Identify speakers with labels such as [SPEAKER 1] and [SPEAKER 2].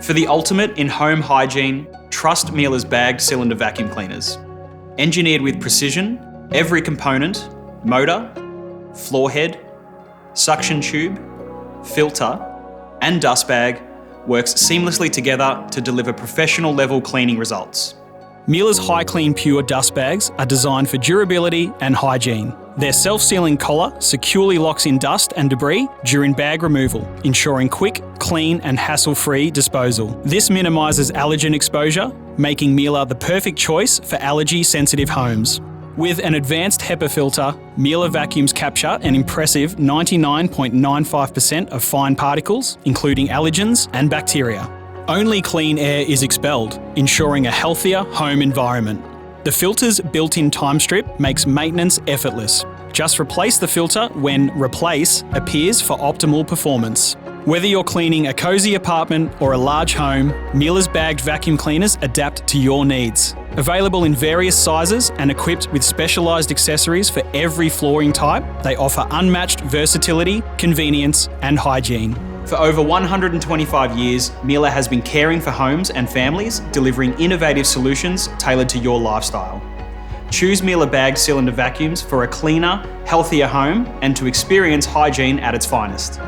[SPEAKER 1] For the ultimate in home hygiene, trust Miele's bagged cylinder vacuum cleaners. Engineered with precision, every component, motor, floor head, suction tube, filter, and dust bag works seamlessly together to deliver professional level cleaning results.
[SPEAKER 2] Miele's High Clean Pure dust bags are designed for durability and hygiene. Their self-sealing collar securely locks in dust and debris during bag removal, ensuring quick, clean and hassle-free disposal. This minimises allergen exposure, making Miele the perfect choice for allergy-sensitive homes. With an advanced HEPA filter, Miele vacuums capture an impressive 99.95% of fine particles, including allergens and bacteria. Only clean air is expelled, ensuring a healthier home environment. The filter's built-in time strip makes maintenance effortless. Just replace the filter when Replace appears for optimal performance. Whether you're cleaning a cosy apartment or a large home, Miele's bagged vacuum cleaners adapt to your needs. Available in various sizes and equipped with specialised accessories for every flooring type, they offer unmatched versatility, convenience and hygiene.
[SPEAKER 1] For over 125 years, Miele has been caring for homes and families, delivering innovative solutions tailored to your lifestyle. Choose Miele bagged cylinder vacuums for a cleaner, healthier home and to experience hygiene at its finest.